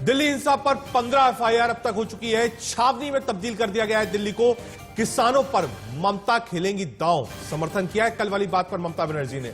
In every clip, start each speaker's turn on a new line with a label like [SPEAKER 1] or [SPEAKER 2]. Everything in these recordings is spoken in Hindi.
[SPEAKER 1] दिल्ली हिंसा पर 15 एफआईआर अब तक हो चुकी है। छावनी में तब्दील कर दिया गया है दिल्ली को। किसानों पर ममता खेलेंगी दांव, समर्थन किया है कल वाली बात पर ममता बनर्जी ने।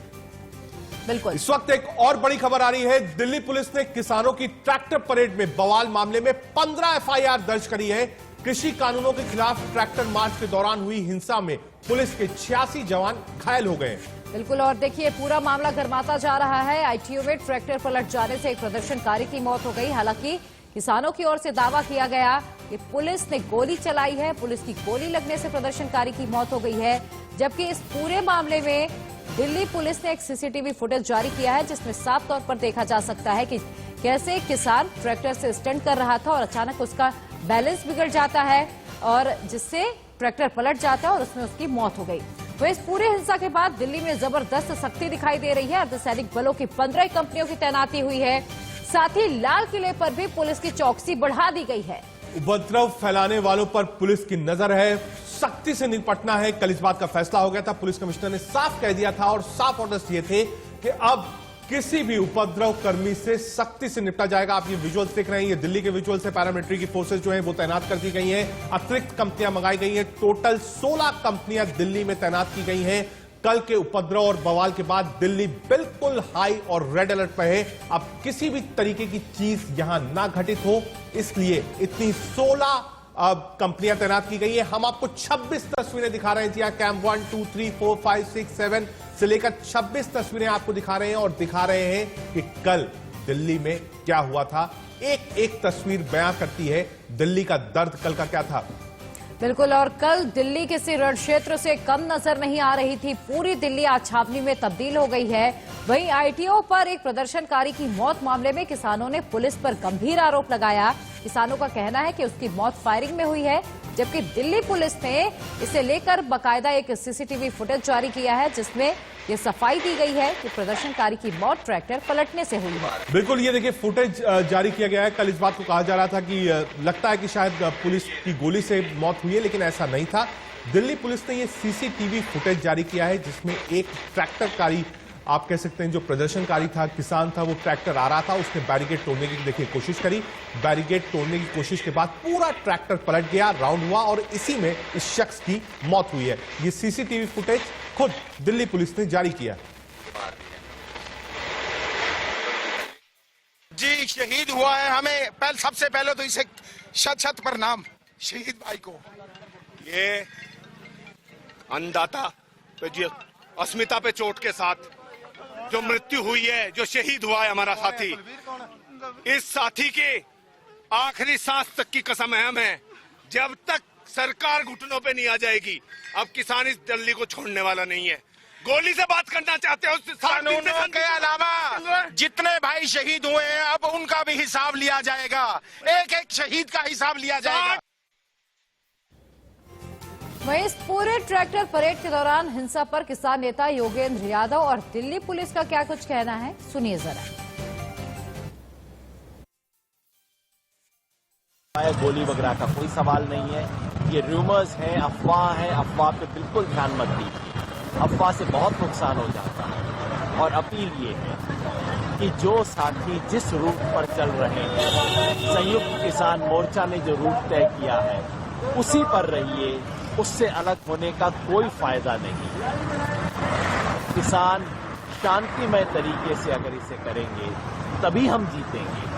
[SPEAKER 2] बिल्कुल।
[SPEAKER 1] इस वक्त एक और बड़ी खबर आ रही है। दिल्ली पुलिस ने किसानों की ट्रैक्टर परेड में बवाल मामले में 15 एफआईआर दर्ज करी है। कृषि कानूनों के खिलाफ ट्रैक्टर मार्च के दौरान हुई हिंसा में पुलिस के 86 जवान घायल हो गए।
[SPEAKER 2] बिल्कुल। और देखिए पूरा मामला गर्माता जा रहा है। आईटीओ में ट्रैक्टर पलट जाने से एक प्रदर्शनकारी की मौत हो गई। हालांकि किसानों की ओर से दावा किया गया कि पुलिस ने गोली चलाई है, पुलिस की गोली लगने से प्रदर्शनकारी की मौत हो गई है। जबकि इस पूरे मामले में दिल्ली पुलिस ने एक सीसीटीवी फुटेज जारी किया है जिसमें साफ तौर पर देखा जा सकता है कि कैसे किसान ट्रैक्टर से स्टंट कर रहा था और अचानक उसका बैलेंस बिगड़ जाता है और जिससे ट्रैक्टर पलट जाता है और उसमें उसकी मौत हो गई। तो इस पूरे हिंसा के बाद दिल्ली में जबरदस्त सख्ती दिखाई दे रही है। अर्धसैनिक बलों की 15 कंपनियों की तैनाती हुई है। साथ ही लाल किले पर भी पुलिस की चौकसी बढ़ा दी गई है।
[SPEAKER 1] उपद्रव फैलाने वालों पर पुलिस की नजर है, सख्ती से निपटना है। कल इस बात का फैसला हो गया था। पुलिस कमिश्नर ने साफ कह दिया था और साफ ऑर्डर्स दिए थे कि अब किसी भी उपद्रव कर्मी से सख्ती से निपटा जाएगा। आप ये विजुअल्स देख रहे हैं, ये दिल्ली के विजुअल्स है। पैरामिलिट्री की फोर्सेस जो हैं वो तैनात कर दी गई हैं। अतिरिक्त कंपनियां मंगाई गई हैं। टोटल 16 कंपनियां दिल्ली में तैनात की गई हैं। कल के उपद्रव और बवाल के बाद दिल्ली बिल्कुल हाई और रेड अलर्ट पर है। अब किसी भी तरीके की चीज यहां ना घटित हो, इसलिए इतनी 16 कंपनियां तैनात की गई है। हम आपको 26 तस्वीरें दिखा रहे हैं। जी कैंप 1, 2, 3, 4, 5, 6, 7 से लेकर 26 तस्वीरें आपको दिखा रहे हैं और दिखा रहे हैं कि कल दिल्ली में क्या हुआ था। एक एक तस्वीर बयां करती है दिल्ली का दर्द कल का क्या था।
[SPEAKER 2] बिल्कुल। और कल दिल्ली किसी रण क्षेत्र से कम नजर नहीं आ रही थी। पूरी दिल्ली आज छावनी में तब्दील हो गई है। वहीं आईटीओ पर एक प्रदर्शनकारी की मौत मामले में किसानों ने पुलिस पर गंभीर आरोप लगाया। किसानों का कहना है कि उसकी मौत फायरिंग में हुई है, जबकि दिल्ली पुलिस ने इसे लेकर बाकायदा एक सीसीटीवी फुटेज जारी किया है जिसमें ये सफाई दी गई है कि प्रदर्शनकारी की मौत ट्रैक्टर पलटने से हुई है।
[SPEAKER 1] बिल्कुल, ये देखिए फुटेज जारी किया गया है। कल इस बात को कहा जा रहा था कि लगता है कि शायद पुलिस की गोली से मौत हुई है, लेकिन ऐसा नहीं था। दिल्ली पुलिस ने ये सीसीटीवी फुटेज जारी किया है जिसमें एक ट्रैक्टरकारी, आप कह सकते हैं जो प्रदर्शनकारी था, किसान था, वो ट्रैक्टर आ रहा था, उसने बैरिकेड तोड़ने की देखिए कोशिश करी। बैरिकेड तोड़ने की कोशिश के बाद पूरा ट्रैक्टर पलट गया, राउंड हुआ और इसी में इस शख्स की मौत हुई है। ये सीसीटीवी फुटेज खुद दिल्ली पुलिस ने जारी किया।
[SPEAKER 3] जी शहीद हुआ है, हमें सबसे पहले तो इसे शत प्रणाम शहीद भाई को।
[SPEAKER 4] ये अन्नदाता पे जो अस्मिता पे चोट के साथ जो मृत्यु हुई है, जो शहीद हुआ है हमारा साथी, इस साथी के आखिरी सांस तक की कसम है हमें, जब तक सरकार घुटनों पे नहीं आ जाएगी, अब किसान इस दिल्ली को छोड़ने वाला नहीं है। गोली से बात करना चाहते हो,
[SPEAKER 3] कानूनों के अलावा जितने भाई शहीद हुए हैं अब उनका भी हिसाब लिया जाएगा। एक एक शहीद का हिसाब लिया जाएगा।
[SPEAKER 2] वहीं इस पूरे ट्रैक्टर परेड के दौरान हिंसा पर किसान नेता योगेंद्र यादव और दिल्ली पुलिस का क्या कुछ कहना है, सुनिए जरा।
[SPEAKER 5] गोली वगैरह का कोई सवाल नहीं है, ये रूमर्स है, अफवाह है। अफवाह पे बिल्कुल ध्यान मत दीजिए, अफवाह से बहुत नुकसान हो जाता है। और अपील ये है कि जो साथी जिस रूट पर चल रहे हैं, संयुक्त किसान मोर्चा ने जो रूट तय किया है उसी पर रहिए, उससे अलग होने का कोई फायदा नहीं। किसान शांतिमय तरीके से अगर इसे करेंगे तभी हम जीतेंगे।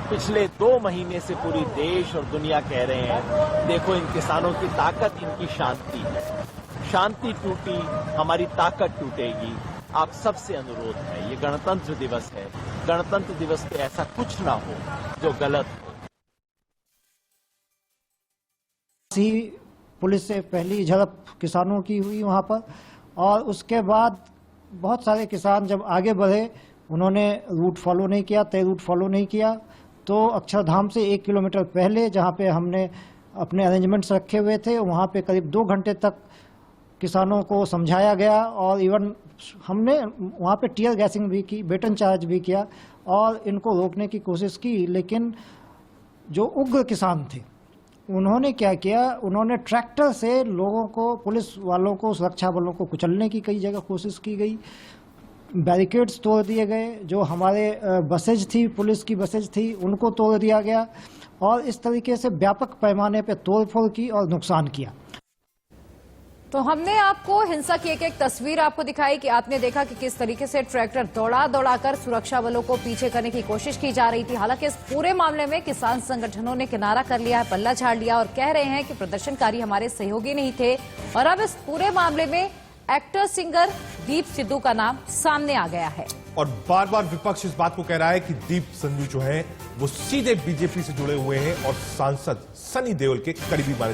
[SPEAKER 5] पिछले 2 महीने से पूरी देश और दुनिया कह रहे हैं, देखो इन किसानों की ताकत, इनकी शांति है। शांति टूटी, हमारी ताकत टूटेगी। आप सबसे अनुरोध है, ये गणतंत्र दिवस है, गणतंत्र दिवस पे ऐसा कुछ ना हो जो गलत हो।
[SPEAKER 6] पुलिस से पहली झड़प किसानों की हुई वहां पर, और उसके बाद बहुत सारे किसान जब आगे बढ़े, उन्होंने रूट फॉलो नहीं किया, तय रूट फॉलो नहीं किया। तो अक्षरधाम से 1 किलोमीटर पहले जहां पे हमने अपने अरेंजमेंट्स रखे हुए थे, वहां पे करीब 2 घंटे तक किसानों को समझाया गया और इवन हमने वहां पे टीयर गैसिंग भी की, बेटन चार्ज भी किया और इनको रोकने की कोशिश की। लेकिन जो उग्र किसान थे उन्होंने क्या किया, उन्होंने ट्रैक्टर से लोगों को, पुलिस वालों को, सुरक्षा बलों को कुचलने की कई जगह कोशिश की गई। बैरिकेड्स तोड़ दिए गए, जो हमारे बसेज थी, पुलिस की बसेज थी, उनको तोड़ दिया गया और इस तरीके से व्यापक पैमाने पर तोड़फोड़ की और नुकसान किया।
[SPEAKER 2] तो हमने आपको हिंसा की एक तस्वीर आपको दिखाई कि आपने देखा कि किस तरीके से ट्रैक्टर दौड़ा कर सुरक्षा बलों को पीछे करने की कोशिश की जा रही थी। हालांकि इस पूरे मामले में किसान संगठनों ने किनारा कर लिया है, पल्ला झाड़ लिया और कह रहे हैं कि प्रदर्शनकारी हमारे सहयोगी नहीं थे और अब इस पूरे मामले में एक्टर सिंगर दीप सिद्धू का नाम सामने आ गया है।
[SPEAKER 1] और बार बार विपक्ष इस बात को कह रहा है कि दीप सिद्धू जो है वो सीधे बीजेपी से जुड़े हुए हैं और सांसद सनी देओल के करीबी माने